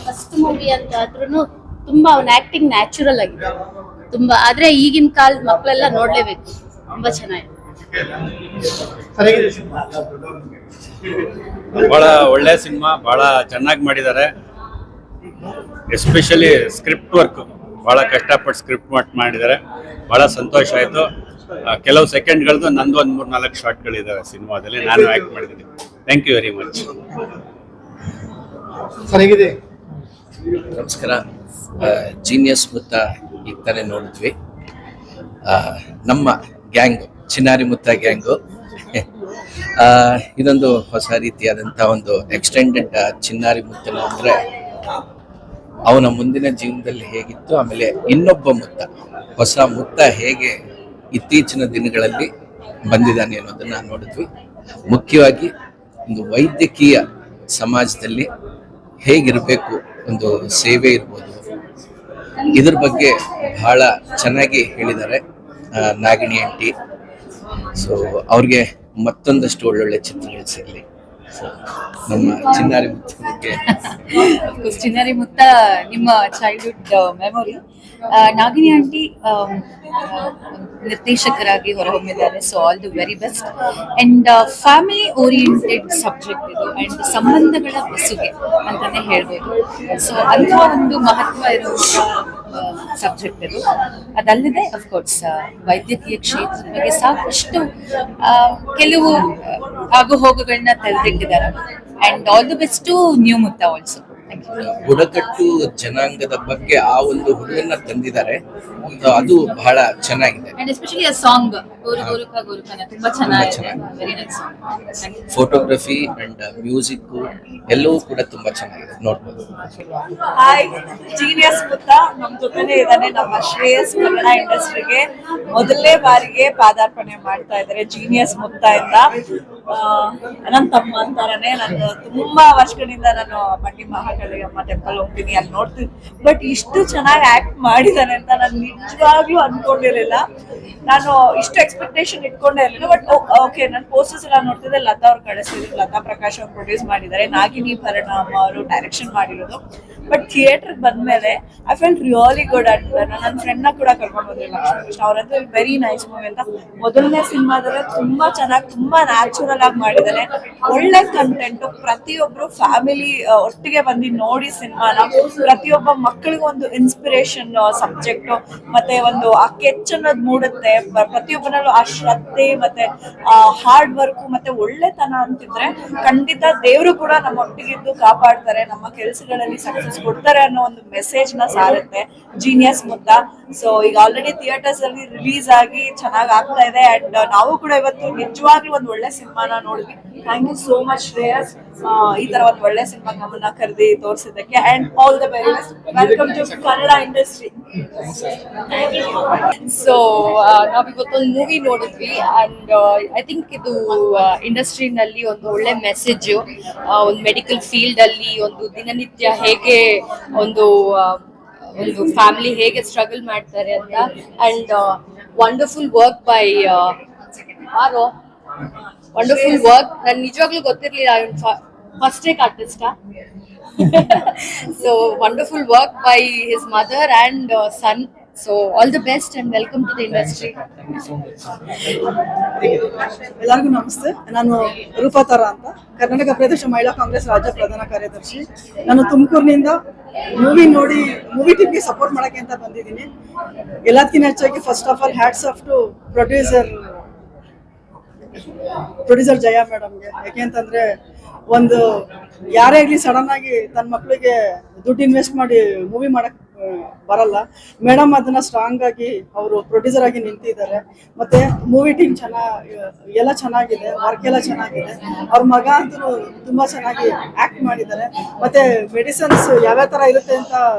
First movie ಅಂತ ಆದ್ರೂ ತುಂಬಾ ಅವನ ಆಕ್ಟಿಂಗ್ ನ್ಯಾಚುರಲ್ ಆಗಿದೆ ತುಂಬಾ. ಆದ್ರೆ ಈಗಿನ ಕಾಲದ ಮಕ್ಕಳೆಲ್ಲ ನೋಡ್ಲೇಬೇಕು, ತುಂಬಾ ಚೆನ್ನಾಗಿದೆ. ಬಹಳ ಒಳ್ಳೆ ಸಿನಿಮಾ, ಬಹಳ ಚೆನ್ನಾಗಿ ಮಾಡಿದ್ದಾರೆ. ಎಸ್ಪೆಷಲಿ ಸ್ಕ್ರಿಪ್ಟ್ ವರ್ಕ್ ಬಹಳ ಕಷ್ಟಪಟ್ಟು ಸ್ಕ್ರಿಪ್ಟ್ ಮಾಡಿದ್ದಾರೆ. ಬಹಳ ಸಂತೋಷ ಆಯಿತು. ಕೆಲವು ಸೆಕೆಂಡ್ಗಳದ್ದು ನಂದು ಒಂದು 3-4 ಶಾರ್ಟ್ಗಳಿದ್ದಾವೆ ಸಿನಿಮಾದಲ್ಲಿ, ನಾನು ಆ್ಯಕ್ಟ್ ಮಾಡಿದ್ದೀನಿ. Thank you very much. ನಮಸ್ಕಾರ. ಜೀನಿಯಸ್ ಮುತ್ತ ಈಗ ತಾನೇ ನೋಡಿದ್ವಿ. ನಮ್ಮ ಗ್ಯಾಂಗು, ಚಿನ್ನಾರಿ ಮುತ್ತ ಗ್ಯಾಂಗು, ಇದೊಂದು ಹೊಸ ರೀತಿಯಾದಂಥ ಒಂದು ಎಕ್ಸ್ಟೆಂಡೆಡ್ ಚಿನ್ನಾರಿ ಮುತ್ತನ ಅಂದರೆ ಅವನ ಮುಂದಿನ ಜೀವನದಲ್ಲಿ ಹೇಗಿತ್ತು, ಆಮೇಲೆ ಇನ್ನೊಬ್ಬ ಮುತ್ತ, ಹೊಸ ಮುತ್ತ ಹೇಗೆ ಇತ್ತೀಚಿನ ದಿನಗಳಲ್ಲಿ ಬಂದಿದ್ದಾನೆ ಅನ್ನೋದನ್ನ ನೋಡಿದ್ವಿ. ಮುಖ್ಯವಾಗಿ ಒಂದು ವೈದ್ಯಕೀಯ ಸಮಾಜದಲ್ಲಿ ಹೇಗಿರಬೇಕು, ಒಂದು ಸೇವೆ ಇರ್ಬೋದು, ಇದ್ರ ಬಗ್ಗೆ ಬಹಳ ಚೆನ್ನಾಗಿ ಹೇಳಿದ್ದಾರೆ ನಾಗಿಣಿ ಆಂಟಿ. ಸೊ ಅವ್ರಿಗೆ ಮತ್ತೊಂದಷ್ಟು ಒಳ್ಳೊಳ್ಳೆ ಚಿತ್ರಗಳು ಸಿಗಲಿ. ನಮ್ಮ ಚಿನ್ನಾರಿ ಮುತ್ತ ಬಗ್ಗೆ ಚಿನ್ನಾರಿ ಮುತ್ತ ನಿಮ್ಮ ಚೈಲ್ಡ್ಹುಡ್ ಮೆಮೊರಿ. ನಾಗಿನಿ ಆಂಟಿ ನಿರ್ದೇಶಕರಾಗಿ ಹೊರಹೊಮ್ಮಿದ್ದಾರೆ. So all the very best. And family oriented subject ಇದು, ಅಂಡ್ ಸಂಬಂಧಗಳ ಬೆಸುಗೆ ಅಂತಾನೆ ಹೇಳ್ಬೋದು. ಸೊ ಅಂಥ ಒಂದು ಮಹತ್ವ ಇರುವಂಥ ಸಬ್ಜೆಕ್ಟ್ ಇದು. ಅದಲ್ಲದೆ ಅಫ್ಕೋರ್ಸ್ ವೈದ್ಯಕೀಯ ಕ್ಷೇತ್ರದ ಬಗ್ಗೆ ಸಾಕಷ್ಟು ಕೆಲವು ಆಗು ಹೋಗುಗಳನ್ನ ತೆರೆದಿಟ್ಟಿದ್ದಾರೆ. And all the best to new Mutta also. ಬುಡಕಟ್ಟು ಜನಾಂಗದ ಬಗ್ಗೆ ಆ ಒಂದು ಹುಡುಗನ್ನ ತಂದಿದ್ದಾರೆ, ಅದು ಬಹಳ ಚೆನ್ನಾಗಿದೆ. ಅಂಡ್ ಎಸ್ಪೆಷಲಿ ಆ ಸಾಂಗ್ ಗೋರುಕ ತುಂಬಾ ಚೆನ್ನಾಗಿದೆ. Very nice song. Photography and music ಎಲ್ಲವೂ ಕೂಡ ತುಂಬಾ ಚೆನ್ನಾಗಿದೆ, ನೋಡ್ಬೋದು. ಹಾಯ್, ಜೀನಿಯಸ್ ಮುತ್ತ ನಮ್ ಜೊತೆನೆ ಇದ್ದಾನೆ. ನಮ್ಮ ಶ್ರೇಯಸ್ ಕನ್ನಡ ಇಂಡಸ್ಟ್ರಿಗೆ ಮೊದಲನೇ ಬಾರಿಗೆ ಪಾದಾರ್ಪಣೆ ಮಾಡ್ತಾ ಇದ್ದಾರೆ ಜೀನಿಯಸ್ ಮುತ್ತ ಇಂದ. ನನ್ನ ತಮ್ಮ ಅಂತಾರನೆ. ನಾನು ತುಂಬಾ ವರ್ಷಗಳಿಂದ ನಾನು ಮಂಡಿ ಮಹಾಕಾಳಿಯಮ್ಮ ಟೆಂಪಲ್ ಹೋಗ್ತೀನಿ, ಅಲ್ಲಿ ನೋಡ್ತೀನಿ. ಬಟ್ ಇಷ್ಟು ಚೆನ್ನಾಗಿ ಆಕ್ಟ್ ಮಾಡಿದಾನೆ ಅಂತ ನಾನು ನಿಜವಾಗ್ಲೂ ಅನ್ಕೊಂಡಿರ್ಲಿಲ್ಲ. ನಾನು ಇಷ್ಟು ಎಕ್ಸ್ಪೆಕ್ಟೇಷನ್ ಇಟ್ಕೊಂಡೇ ಇರಲಿಲ್ಲ. ಬಟ್ ಓಕೆ, ನಾನು ಪೋಸ್ಟರ್ಸ್ ಎಲ್ಲ ನೋಡ್ತಿದ್ದೆ. ಲತಾ ಅವ್ರು ಕಳಿಸ್ತಿದ್ರು, ಲತಾ ಪ್ರಕಾಶ್ ಅವ್ರು ಪ್ರೊಡ್ಯೂಸ್ ಮಾಡಿದ್ದಾರೆ, ನಾಗಿನಿ ಪರಿಣಾಮ ಅವರು ಡೈರೆಕ್ಷನ್ ಮಾಡಿರೋದು. ಬಟ್ ಥಿಯೇಟರ್ ಬಂದ್ಮೇಲೆ I felt really good. And ನನ್ನ ಫ್ರೆಂಡ್ ನ ಕೂಡ ಕರ್ಕೊಂಡು ಬಂದ್ರು, ಲಕ್ಷ್ಮೀ ಕೃಷ್ಣ ಅವರಂದ್ರೆ ವೆರಿ ನೈಸ್ ಮೂವಿ ಅಂತ. ಮೊದಲನೇ ಸಿನಿಮಾದಲ್ಲಿ ತುಂಬಾ ಚೆನ್ನಾಗಿ, ತುಂಬಾ ನ್ಯಾಚುರಲ್ ಆಗಿ ಮಾಡಿದ್ದಾರೆ. ಒಳ್ಳೆ ಕಂಟೆಂಟ್, ಪ್ರತಿಯೊಬ್ರು ಫ್ಯಾಮಿಲಿ ಒಟ್ಟಿಗೆ ಬಂದು ನೋಡಿ ಸಿನಿಮಾನ. ಪ್ರತಿಯೊಬ್ಬ ಮಕ್ಕಳಿಗೂ ಒಂದು ಇನ್ಸ್ಪಿರೇಷನ್ ಸಬ್ಜೆಕ್ಟ್, ಮತ್ತೆ ಒಂದು ಆ ಕೆಚ್ ಅನ್ನೋದು ಮೂಡುತ್ತೆ ಪ್ರತಿಯೊಬ್ಬನಲ್ಲೂ. ಆ ಶ್ರದ್ಧೆ ಮತ್ತೆ ಹಾರ್ಡ್ ವರ್ಕ್ ಮತ್ತೆ ಒಳ್ಳೆತನ ಅಂತಿದ್ರೆ ಖಂಡಿತ ದೇವರು ಕೂಡ ನಮ್ಮ ಒಟ್ಟಿಗಿದ್ದು ಕಾಪಾಡ್ತಾರೆ, ನಮ್ಮ ಕೆಲಸಗಳಲ್ಲಿ ಸಕ್ಸಸ್ ಕೊಡ್ತಾರೆ ಅನ್ನೋ ಒಂದು ಮೆಸೇಜ್ ನ ಸಾರುತ್ತೆ ಜೀನಿಯಸ್ ಮುತ್ತ. ಸೊ ಈಗ ಆಲ್ರೆಡಿ ಥಿಯೇಟರ್ಸ್ ಅಲ್ಲಿ ರಿಲೀಸ್ ಆಗಿ ಚೆನ್ನಾಗಿ ಆಗ್ತಾ ಇದೆ. ಅಂಡ್ ನಾವು ಕೂಡ ಇವತ್ತು ನಿಜವಾಗ್ಲೂ ಒಂದು ಒಳ್ಳೆ ಸಿನಿಮಾನ ನೋಡಿದ್ವಿ. Thank you so much Shreyas, ಈ ತರ ಒಂದು ಒಳ್ಳೆ ಸಿನಿಮಾ ನಮ್ಮನ್ನ ಕರೆದಿ ತೋರಿಸಿದ್ದಕ್ಕೆ. And all the very best. Welcome to Kannada industry. So ನಾವಿವತ್ತೊಂದು ಮೂವಿ ನೋಡಿದ್ವಿ. ಅಂಡ್ ಐ ಥಿಂಕ್ ಇದು ಇಂಡಸ್ಟ್ರಿನಲ್ಲಿ ಒಂದು ಒಳ್ಳೆ ಮೆಸೇಜ್. ಒಂದು ಮೆಡಿಕಲ್ ಫೀಲ್ಡ್ ಅಲ್ಲಿ ಒಂದು ದಿನನಿತ್ಯ ಹೇಗೆ ಒಂದು ಫ್ಯಾಮಿಲಿ ಹೇಗೆ ಸ್ಟ್ರಗಲ್ ಮಾಡ್ತಾರೆ ಅಂತ. And wonderful work by wonderful work. ನನ್ ನಿಜವಾಗ್ಲೂ ಗೊತ್ತಿರ್ಲಿಲ್ಲ ಫಸ್ಟ್ ಟೇಕ್ ಆರ್ಟಿಸ್ಟಾ. So wonderful work by his mother and son. So all the best and welcome to the industry. ಎಲ್ಲರಿಗೂ ನಮಸ್ತೆ. ನಾನು ರೂಪಾತರ ಅಂತ, ಕರ್ನಾಟಕ ಪ್ರದೇಶ ಮಹಿಳಾ ಕಾಂಗ್ರೆಸ್ ರಾಜ್ಯ ಪ್ರಧಾನ ಕಾರ್ಯದರ್ಶಿ. ನಾನು ತುಮಕೂರಿನಿಂದ ಮೂವಿ ಟೀಮ್ಗೆ ಸಪೋರ್ಟ್ ಮಾಡಕ್ಕೆ ಅಂತ ಬಂದಿದ್ದೀನಿ. ಎಲ್ಲದಕ್ಕಿಂತ ಹೆಚ್ಚಾಗಿ first of all hats off to producer Jaya ಮೇಡಮ್ಗೆ. ಯಾಕೆಂತಂದ್ರೆ ಒಂದು ಯಾರೇ ಆಗ್ಲಿ ಸಡನ್ ಆಗಿ ತನ್ನ ಮಕ್ಕಳಿಗೆ ದುಡ್ಡು ಇನ್ವೆಸ್ಟ್ ಮಾಡಿ ಮೂವಿ ಮಾಡಕ್ ಬರಲ್ಲ. ಮೇಡಮ್ ಅದನ್ನ ಸ್ಟ್ರಾಂಗ್ ಆಗಿ ಅವರು ಪ್ರೊಡ್ಯೂಸರ್ ಆಗಿ ನಿಂತಿದ್ದಾರೆ. ಮತ್ತೆ ಮೂವಿ ಟೀಮ್ ಎಲ್ಲ ಚೆನ್ನಾಗಿದೆ, ವರ್ಕ್ ಎಲ್ಲ ಚೆನ್ನಾಗಿದೆ. ಅವ್ರ ಮಗ ಅಂತೂ ತುಂಬಾ ಚೆನ್ನಾಗಿ ಆಕ್ಟ್ ಮಾಡಿದ್ದಾರೆ. ಮತ್ತೆ ಮೆಡಿಸಿನ್ಸ್ ಯಾವ್ಯಾವ ತರ ಇರುತ್ತೆ ಅಂತ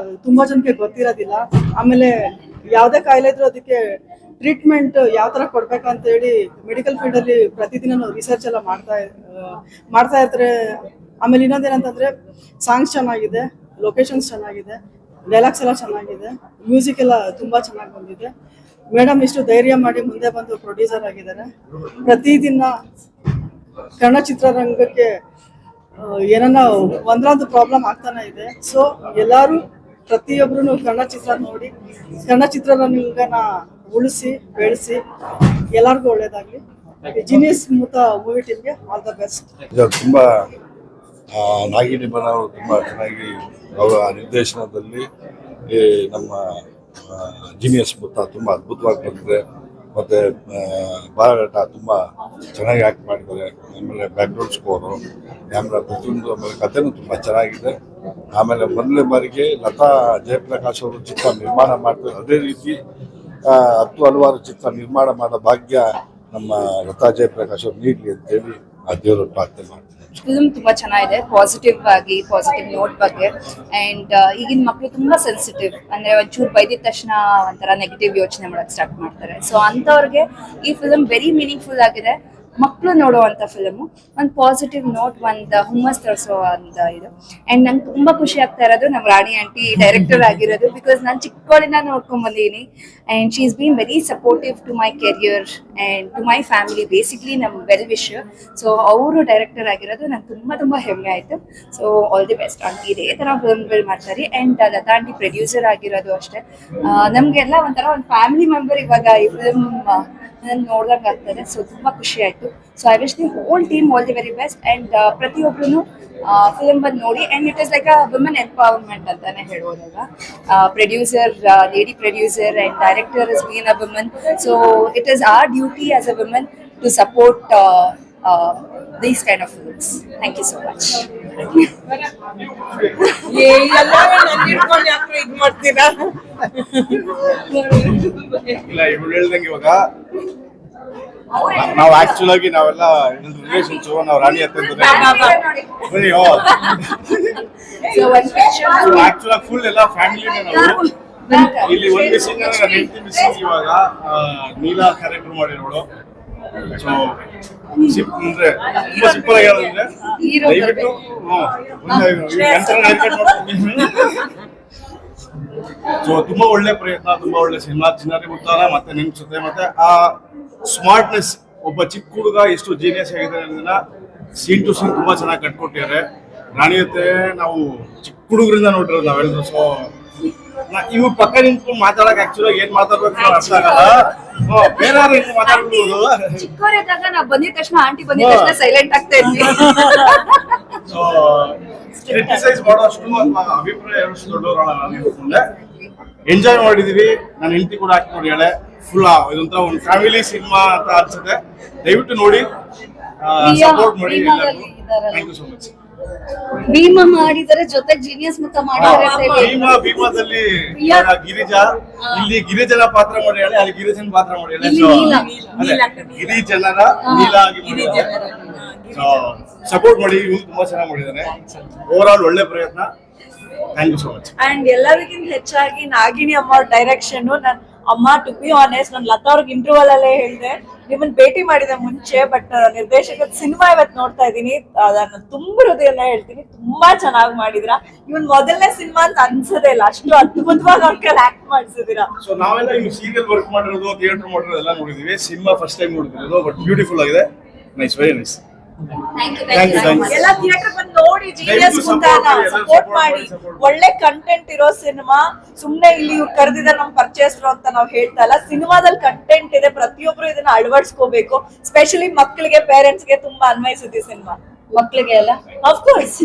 ತುಂಬಾ ಜನಕ್ಕೆ ಗೊತ್ತಿರೋದಿಲ್ಲ. ಆಮೇಲೆ ಯಾವ್ದೇ ಕಾಯಿಲೆ ಇದ್ರೂ ಅದಕ್ಕೆ ಟ್ರೀಟ್ಮೆಂಟ್ ಯಾವ ತರ ಕೊಡ್ಬೇಕಂತ ಹೇಳಿ ಮೆಡಿಕಲ್ ಫೀಲ್ಡ್ ಅಲ್ಲಿ ಪ್ರತಿದಿನ ರಿಸರ್ಚ್ ಎಲ್ಲ ಮಾಡ್ತಾ ಇರ್ತಾರೆ. ಆಮೇಲೆ ಇನ್ನೊಂದೇನಂತಂದ್ರೆ ಸಾಂಗ್ಸ್ ಚೆನ್ನಾಗಿದೆ, ಲೊಕೇಶನ್ಸ್ ಚೆನ್ನಾಗಿದೆ, ಡೈಲಾಗ್ಸ್ ಎಲ್ಲ ಚೆನ್ನಾಗಿದೆ, ಮ್ಯೂಸಿಕ್ ಎಲ್ಲ ತುಂಬಾ ಚೆನ್ನಾಗಿ ಬಂದಿದೆ. ಮೇಡಮ್ ಇಷ್ಟು ಧೈರ್ಯ ಮಾಡಿ ಮುಂದೆ ಬಂದು ಪ್ರೊಡ್ಯೂಸರ್ ಆಗಿದ್ದಾರೆ. ಪ್ರತಿದಿನ ಕನ್ನಡ ಚಿತ್ರರಂಗಕ್ಕೆ ಏನನ್ನ ಒಂದ್ರೊಂದು ಪ್ರಾಬ್ಲಮ್ ಆಗ್ತಾನೆ ಇದೆ. ಸೊ ಎಲ್ಲರೂ ಪ್ರತಿಯೊಬ್ರು ಕನ್ನಡ ಚಿತ್ರ ನೋಡಿ ಕನ್ನಡ ಚಿತ್ರರಂಗನ ಉಳಿಸಿ ಬೆಳೆಸಿ ಎಲ್ಲರಿಗೂ ಒಳ್ಳೇದಾಗ್ಲಿ. ಜೀನಿಯಸ್ ಮುತ್ತ ಮೂವಿ ಟೀಮ್ಗೆ ಆಲ್ ದ ಬೆಸ್ಟ್. ಇದು ತುಂಬ ನಾಗಿನಿ ಬನ ಅವರು ತುಂಬ ಚೆನ್ನಾಗಿ ಅವರ ನಿರ್ದೇಶನದಲ್ಲಿ ಈ ನಮ್ಮ ಜೀನಿಯಸ್ ಮುತ್ತ ತುಂಬ ಅದ್ಭುತವಾಗಿ ಬಂದಿದೆ. ಮತ್ತು ಬಾಲಘಾಟ ತುಂಬ ಚೆನ್ನಾಗಿ ಆ್ಯಕ್ಟ್ ಮಾಡಿದ್ದಾರೆ. ಆಮೇಲೆ ಬ್ಯಾಕ್ಗ್ರೌಂಡ್ ಸ್ಕೋರು, ಕ್ಯಾಮ್ರಾ ಪ್ರತಿಯೊಂದು, ಆಮೇಲೆ ಕಥೆನೂ ತುಂಬ ಚೆನ್ನಾಗಿದೆ. ಆಮೇಲೆ ಮೊದಲನೇ ಬಾರಿಗೆ ಲತಾ ಜಯಪ್ರಕಾಶ್ ಅವರು ಚಿತ್ರ ನಿರ್ಮಾಣ ಮಾಡ್ತಾರೆ. ಅದೇ ರೀತಿ 10 ಹಲವಾರು ಚಿತ್ರ ನಿರ್ಮಾಣ ಮಾಡೋ ಭಾಗ್ಯ ನಮ್ಮ ಲತಾ ಜಯಪ್ರಕಾಶ್ ಅವ್ರು ನೀಡಲಿ ಅಂತೇಳಿ ಆ ದೇವರ ಪ್ರಾರ್ಥನೆ ಮಾಡ್ತೀನಿ. ಫಿಲ್ಮ್ ತುಂಬಾ ಚೆನ್ನಾಗಿದೆ, ಪಾಸಿಟಿವ್ ಆಗಿ, ಪಾಸಿಟಿವ್ ನೋಟ್ ಬಗ್ಗೆ. ಅಂಡ್ ಈಗಿನ ಮಕ್ಕಳು ತುಂಬಾ ಸೆನ್ಸಿಟಿವ್, ಅಂದ್ರೆ ಒಂಚೂರು ಬೈದಿದ ತಕ್ಷಣ ಒಂಥರ ನೆಗೆಟಿವ್ ಯೋಚನೆ ಮಾಡಕ್ ಸ್ಟಾರ್ಟ್ ಮಾಡ್ತಾರೆ. ಸೊ ಅಂತವ್ರಿಗೆ ಈ ಫಿಲ್ಮ್ ವೆರಿ ಮೀನಿಂಗ್ಫುಲ್ ಆಗಿದೆ. ಮಕ್ಕಳು ನೋಡುವಂತ ಫಿಲಮ್, ಒಂದು ಪಾಸಿಟಿವ್ ನೋಟ್, ಒಂದು ಹುಮ್ಮಸ್ ತರಿಸೋ ಅಂತ ಇದು. ಅಂಡ್ ನಂಗೆ ತುಂಬಾ ಖುಷಿ ಆಗ್ತಾ ಇರೋದು ನಮ್ಮ ರಾಣಿ ಆಂಟಿ ಡೈರೆಕ್ಟರ್ ಆಗಿರೋದು, ಬಿಕಾಸ್ ನಾನು ಚಿಕ್ಕವಳಿಂದ ನೋಡ್ಕೊಂಡ್ ಬಂದಿದ್ದೀನಿ. And she is been very supportive to my career and to my family, basically ನಮ್ಮ ವೆಲ್ ವಿಶ್. ಸೊ ಅವರು ಡೈರೆಕ್ಟರ್ ಆಗಿರೋದು ನಂಗೆ ತುಂಬಾ ಹೆಮ್ಮೆ ಆಯ್ತು. So all the best aunty, ಇದೇ ತರ ಫಿಲ್ಮ್ಗಳು ಮಾಡ್ತಾರೆ. ಅಂಡ್ ಲತಾ ಆಂಟಿ ಪ್ರೊಡ್ಯೂಸರ್ ಆಗಿರೋದು ಅಷ್ಟೇ. ನಮ್ಗೆಲ್ಲ ಒಂಥರ ಒಂದು ಫ್ಯಾಮಿಲಿ ಮೆಂಬರ್ ಇವಾಗ ಈ ಫಿಲ್ಮ್ ನೋಡ್ದಂಗೆ ಆಗ್ತದೆ. ಸೊ ತುಂಬಾ ಖುಷಿ ಆಯ್ತು. So I wish the whole team all the very best. And ಪ್ರತಿಯೊಬ್ಬರು ಫಿಲ್ಮ್ ಬಂದು ನೋಡಿ. And it is like a women empowerment ಅಂತಾನೆ ಹೇಳ್ಬೋದಲ್ಲ. Producer, lady producer and director is been a woman. So it is our duty as a woman to support these kind of films. Thank you so much. ಇಲ್ಲ, ಇವ್ರು ಹೇಳ್ದಂಗೆ ಇವಾಗ ನಾವು actual ಆಗಿ ನಾವೆಲ್ಲ relations, ನಾವು ರಾಣಿ ಆಕ್ಚುಲ್ ಆಗಿ ಫುಲ್ ಎಲ್ಲ ಫ್ಯಾಮಿಲಿನೇ ನಾವು. ಇಲ್ಲಿ ಒಂದು ಮಿಸ್ಸಿಂಗ್ ಹೆಂಡತಿ ಮಿಸ್ಸಿಂಗ್. ಇವಾಗ ನೀಲಾ ಕ್ಯಾರೆಕ್ಟರ್ ಮಾಡಿರೋಳು. ಸೊ ಅಂದ್ರೆ ತುಂಬಾ ಸಿಂಪಲ್ ಆಗಿ ಹೇಳೋದಂದ್ರೆ ದಯವಿಟ್ಟು ಸೊ ತುಂಬಾ ಒಳ್ಳೆ ಪ್ರಯತ್ನ, ತುಂಬಾ ಒಳ್ಳೆ ಸಿನಿಮಾ. ಚಿನ್ನರಿ ಮುತ್ತಾನ ಮತ್ತೆ ನೆನ್ಸುತ್ತೆ. ಮತ್ತೆ ಆ ಸ್ಮಾರ್ಟ್ನೆಸ್, ಒಬ್ಬ ಚಿಕ್ಕ ಹುಡುಗ ಎಷ್ಟು ಜೀನಿಯಸ್ ಆಗಿದೆ ಅನ್ನೋದನ್ನ ಸೀನ್ ಟು ಸೀನ್ ತುಂಬಾ ಚೆನ್ನಾಗಿ ಕಟ್ಕೊಟ್ಟಿದ್ದಾರೆ. ರಾಣಿಯತ್ತೆ ನಾವು ಚಿಕ್ಕ ಹುಡುಗರಿಂದ ನೋಡಿರೋದು ನಾವೆಲ್ಲರೂ. ಸೊ ಇವ್ ಪಕ್ಕ ನಿಂತ್ಕೊಂಡು ಮಾತಾಡಕ್ ಆಕ್ಚುಲಿ ಏನ್ ಮಾತಾಡ್ಬೇಕು ಅರ್ಥ ಆಗಲ್ಲ. ಬೇರೆ ಮಾತಾಡ್ಬೋದು. ಚಿಕ್ಕವರಿದ್ದಾಗ ನಾವು ಬಂದಿದ ತಕ್ಷಣ, ಆಂಟಿ ಬಂದಿದ ತಕ್ಷಣ ಸೈಲೆಂಟ್ ಆಗ್ತಾ ಇದ್ವಿ. ಸೊ ಕ್ರಿಟಿಸೈಸ್ ಮಾಡೋಷ್ಟು ಅಭಿಪ್ರಾಯ ಎಷ್ಟು ದೊಡ್ಡವರಲ್ಲ. ಎಂಜಾಯ್ ಮಾಡಿದೀವಿ. ನನ್ನ ಹೆಂಡತಿ ಕೂಡ ಆಕ್ಟ್ ಮಾಡಿ ಹೇಳೆ ಫುಲ್ ಇದೊಂಥರ ಒಂದು ಫ್ಯಾಮಿಲಿ ಸಿನಿಮಾ ಅಂತ ಅನ್ಸುತ್ತೆ. ದಯವಿಟ್ಟು ನೋಡಿ, ಸಪೋರ್ಟ್ ಮಾಡಿ. Thank you so much. Bheema ಮಾಡಿದರೆ ಜೊತೆಗೆ ಜೀನಿಯಸ್ ಮುತ್ತ ಮಾಡಿದ್ದಾರೆ. ಭೀಮಾದಲ್ಲಿ ಗಿರಿಜಾ, ಇಲ್ಲಿ ಗಿರಿಜನ ಪಾತ್ರ ಮಾಡಿ ಹೇಳಿ, ಅಲ್ಲಿ ಗಿರಿಜನ ಪಾತ್ರ ಮಾಡಿ ಹೇಳಿ. ಗಿರಿಜನರ ನೀಲ ಆಗಿ ಸಪೋರ್ಟ್ ಮಾಡಿ. ಇವ್ರು ತುಂಬಾ ಚೆನ್ನಾಗಿ ಮಾಡಿದ್ದಾನೆ. ಓವರ್ ಆಲ್ ಒಳ್ಳೆ ಪ್ರಯತ್ನ. Thank you so much. And ಎಲ್ಲರಿಗಿಂತ ಹೆಚ್ಚಾಗಿ ನಾಗಿಣಿ ಅಮ್ಮ ಅವ್ರ ಡೈರೆಕ್ಷನ್. ನನ್ ಅಮ್ಮ, ಟು ಬಿ ಆನೆಸ್ಟ್, ನಾನು ಲತಾ ಅವ್ರಿಗೆ ಇಂಟರ್ವಲ್ ಅಲ್ಲೇ ಹೇಳಿದೆ, ನಿಮ್ಮನ್ನ ಭೇಟಿ ಮಾಡಿದೆ ಮುಂಚೆ, ಬಟ್ ನಿರ್ದೇಶಕದ ಸಿನಿಮಾ ಇವತ್ತು ನೋಡ್ತಾ ಇದ್ದೀನಿ. ಅದನ್ನ ತುಂಬ ಹೃದಯನ ಹೇಳ್ತೀನಿ, ತುಂಬಾ ಚೆನ್ನಾಗಿ ಮಾಡಿದ್ರ. ಇವನ್ ಮೊದಲನೇ ಸಿನಿಮಾ ಅಂತ ಅನ್ಸೋದೇ ಇಲ್ಲ, ಅಷ್ಟು ಅದ್ಭುತವಾಗಿ ಅವ್ರ ಕೈಲಿ ಆಕ್ಟ್ ಮಾಡಿಸಿದೀರಾ. ಸೊ ನಾವೆಲ್ಲ ಇನ್ನು ಸೀರಿಯಲ್ ವರ್ಕ್ ಮಾಡಿರೋದು, ಥಿಯೇಟರ್ ಮಾಡಿರೋದು ಎಲ್ಲ ನೋಡಿದೀವಿ. ಸಿನಿಮಾ ಫಸ್ಟ್ ಟೈಮ್ ನೋಡಿರೋದು, ಬಟ್ ಬ್ಯೂಟಿಫುಲ್ ಆಗಿದೆ. Nice, very nice. ಎಲ್ಲ ಥಿಯೇಟರ್ ಬಂದು ನೋಡಿ, ಜೀನಿಯಸ್ ಮುತ್ತಾನ ಸಪೋರ್ಟ್ ಮಾಡಿ. ಒಳ್ಳೆ ಕಂಟೆಂಟ್ ಇರೋ ಸಿನಿಮಾ. ಸುಮ್ನೆ ಇಲ್ಲಿ ಕರೆದಿದ ನಮ್ ಪರ್ಚೇಸ್ರು ಅಂತ ನಾವು ಹೇಳ್ತಾ ಇಲ್ಲ. ಸಿನಿಮಾದಲ್ಲಿ ಕಂಟೆಂಟ್ ಇದೆ, ಪ್ರತಿಯೊಬ್ರು ಇದನ್ನ ಅಳವಡಿಸ್ಕೋಬೇಕು. ಸ್ಪೆಷಲಿ ಮಕ್ಕಳಿಗೆ, ಪೇರೆಂಟ್ಸ್ಗೆ ತುಂಬಾ ಅನ್ವಯಿಸುತ್ತೆ ಸಿನಿಮಾ. ಮಕ್ಳಿಗೆ ಅಲ್ಲ, ಅಫ್ಕೋರ್ಸ್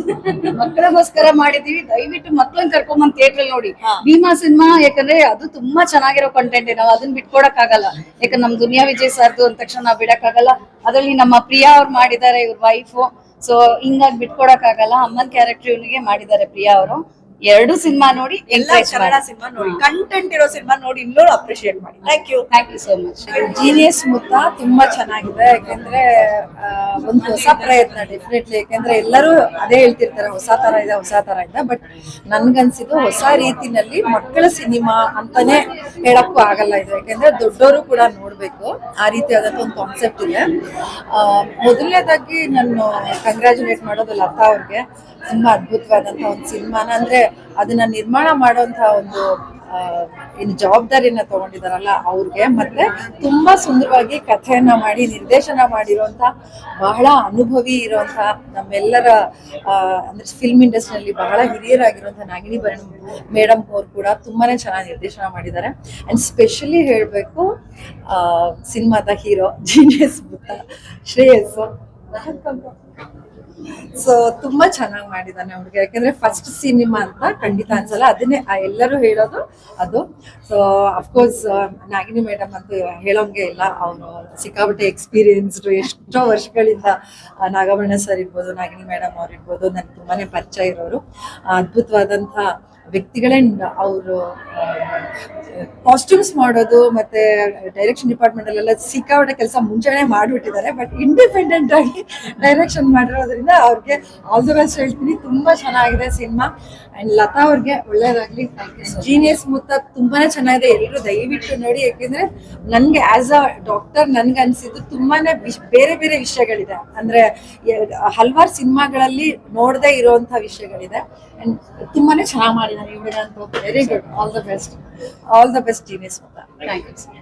ಮಕ್ಕಳಿಗೋಸ್ಕರ ಮಾಡಿದೀವಿ. ದಯವಿಟ್ಟು ಮಕ್ಳನ್ನ ಕರ್ಕೊಂಬಂದ್ ಥಿಯೇಟರ್ ನೋಡಿ ಭೀಮಾ ಸಿನಿಮಾ. ಯಾಕಂದ್ರೆ ಅದು ತುಂಬಾ ಚೆನ್ನಾಗಿರೋ ಕಂಟೆಂಟ್. ನಾವು ಅದನ್ನ ಬಿಟ್ಕೊಡಕ್ ಆಗಲ್ಲ. ಯಾಕಂದ್ರೆ ನಮ್ ದುನಿಯಾ ವಿಜಯ್ ಸರ್ದು ಅಂದ ತಕ್ಷಣ ನಾವ್ ಬಿಡಕ್ ಆಗಲ್ಲ. ಅದ್ರಲ್ಲಿ ನಮ್ಮ ಪ್ರಿಯಾ ಅವ್ರು ಮಾಡಿದ್ದಾರೆ, ಇವ್ರ ವೈಫು. ಸೊ ಹಿಂಗಾಗಿ ಬಿಟ್ಕೊಡಕ್ ಆಗಲ್ಲ. ಅಮ್ಮನ್ ಕ್ಯಾರೆಕ್ಟರ್ ಇವನಿಗೆ ಮಾಡಿದ್ದಾರೆ ಪ್ರಿಯಾ ಅವರು. 2 ಸಿನಿಮಾ ನೋಡಿ, ಎಲ್ಲ ಕನ್ನಡ ಸಿನಿಮಾ ನೋಡಿ, ಕಂಟೆಂಟ್ ಇರೋ ಸಿನಿಮಾ ನೋಡಿ, ಇನ್ನೂ ಅಪ್ರಿಶಿಯೇಟ್ ಮಾಡಿ. Thank you so much. Genius Muttha ತುಂಬಾ ಚೆನ್ನಾಗಿದೆ. ಯಾಕೆಂದ್ರೆ ಒಂದು ಹೊಸ ಪ್ರಯತ್ನ ಡೆಫಿನೆಟ್ಲಿ. ಯಾಕೆಂದ್ರೆ ಎಲ್ಲರೂ ಅದೇ ಹೇಳ್ತಿರ್ತಾರೆ, ಹೊಸ ತರ ಇದೆ. ಬಟ್ ನನ್ಗನ್ಸಿದ್ದು ಹೊಸ ರೀತಿನಲ್ಲಿ ಮಕ್ಕಳ ಸಿನಿಮಾ ಅಂತಾನೆ ಹೇಳಕ್ಕೂ ಆಗಲ್ಲ ಇದು. ಯಾಕೆಂದ್ರೆ ದೊಡ್ಡವರು ಕೂಡ ನೋಡ್ಬೇಕು, ಆ ರೀತಿಯಾದಂತ ಒಂದು ಕಾನ್ಸೆಪ್ಟ್ ಇದೆ. ಮೊದಲನೇದಾಗಿ ನಾನು ಕಂಗ್ರ್ಯಾಚುಲೇಟ್ ಮಾಡೋದು ಲತಾ ಅವ್ರಿಗೆ. ತುಂಬಾ ಅದ್ಭುತವಾದಂತಹ ಒಂದು ಸಿನಿಮಾನ, ಅಂದ್ರೆ ಅದನ್ನ ನಿರ್ಮಾಣ ಮಾಡುವಂತಹ ಒಂದು ಏನು ಜವಾಬ್ದಾರಿಯನ್ನ ತಗೊಂಡಿದಾರಲ್ಲ ಅವ್ರಿಗೆ, ಮತ್ತೆ ತುಂಬಾ ಸುಂದರವಾಗಿ ಕಥೆಯನ್ನ ಮಾಡಿ ನಿರ್ದೇಶನ ಮಾಡಿರುವಂತ ಬಹಳ ಅನುಭವಿ ಇರುವಂತ ನಮ್ಮೆಲ್ಲರ ಅಂದ್ರೆ ಫಿಲ್ಮ್ ಇಂಡಸ್ಟ್ರಿಯಲ್ಲಿ ಬಹಳ ಹಿರಿಯರಾಗಿರುವಂತ ನಾಗಿಣಿ ಭರಣ್ ಮೇಡಮ್ ಅವ್ರು ಕೂಡ ತುಂಬಾನೇ ಚೆನ್ನಾಗಿ ನಿರ್ದೇಶನ ಮಾಡಿದ್ದಾರೆ. ಅಂಡ್ ಸ್ಪೆಷಲಿ ಹೇಳ್ಬೇಕು ಸಿನಿಮಾದ ಹೀರೋ ಜೀನಿಯಸ್ ಬುತ್ತ ಶ್ರೇಯಸ್, ಸೊ ತುಂಬಾ ಚೆನ್ನಾಗಿ ಮಾಡಿದ್ದಾನೆ ಅವ್ರಿಗೆ. ಯಾಕಂದ್ರೆ ಫಸ್ಟ್ ಸಿನಿಮಾ ಅಂತ ಖಂಡಿತ ಅನ್ಸಲ್ಲ, ಅದನ್ನೇ ಎಲ್ಲರೂ ಹೇಳೋದು ಅದು. ಸೊ ಅಫ್ಕೋರ್ಸ್ ನಾಗಿನಿ ಮೇಡಮ್ ಅಂತೂ ಹೇಳೋಂಗೆ ಇಲ್ಲ, ಅವರು ಸಿಕ್ಕಾಪಟ್ಟೆ ಎಕ್ಸ್ಪೀರಿಯನ್ಸ್ಡ್, ಎಷ್ಟೋ ವರ್ಷಗಳಿಂದ ನಾಗಭರಣ ಸರ್ ಇರ್ಬೋದು, ನಾಗಿನಿ ಮೇಡಮ್ ಅವ್ರು ಇರ್ಬೋದು, ನನ್ಗೆ ತುಂಬಾನೇ ಪರಿಚಯ ಇರೋರು, ಅದ್ಭುತವಾದಂಥ ವ್ಯಕ್ತಿಗಳೇ. ಅವರು ಕಾಸ್ಟ್ಯೂಮ್ಸ್ ಮಾಡೋದು ಮತ್ತೆ ಡೈರೆಕ್ಷನ್ ಡಿಪಾರ್ಟ್ಮೆಂಟ್ ಅಲ್ಲೆಲ್ಲ ಸಿಕ್ಕಾಪಟ್ಟೆ ಕೆಲಸ ಮುಂಚೆನೆ ಮಾಡಿಬಿಟ್ಟಿದ್ದಾರೆ. ಬಟ್ ಇಂಡಿಪೆಂಡೆಂಟ್ ಆಗಿ ಡೈರೆಕ್ಷನ್ ಮಾಡಿರೋದ್ರಿಂದ ಅವ್ರಿಗೆ ಆಲ್ ದ ಬೆಸ್ಟ್ ಹೇಳ್ತೀನಿ. ತುಂಬಾ ಚೆನ್ನಾಗಿದೆ ಸಿನಿಮಾ. ಅಂಡ್ ಲತಾ ಅವ್ರಿಗೆ ಒಳ್ಳೇದಾಗ್ಲಿ. ಜೀನಿಯಸ್ ಮುತ್ತ ತುಂಬಾನೇ ಚೆನ್ನಾಗಿದೆ, ಎಲ್ಲರೂ ದಯವಿಟ್ಟು ನೋಡಿ. ಯಾಕೆಂದ್ರೆ ನನ್ಗೆ ಆಸ್ ಅ ಡಾಕ್ಟರ್ ನನ್ಗೆ ಅನ್ಸಿದ್ದು ತುಂಬಾನೇ ಬೇರೆ ಬೇರೆ ವಿಷಯಗಳಿದೆ, ಅಂದ್ರೆ ಹಲವಾರು ಸಿನಿಮಾಗಳಲ್ಲಿ ನೋಡದೆ ಇರುವಂತ ವಿಷಯಗಳಿದೆ. ಅಂಡ್ ತುಂಬಾನೇ ಚೆನ್ನಾಗಿ ಮಾಡಿದ್ದಾರೆ ಇವ್ರಿಗೆ ಅಂತ. Very good, all the best Genius Mutta. Thank you.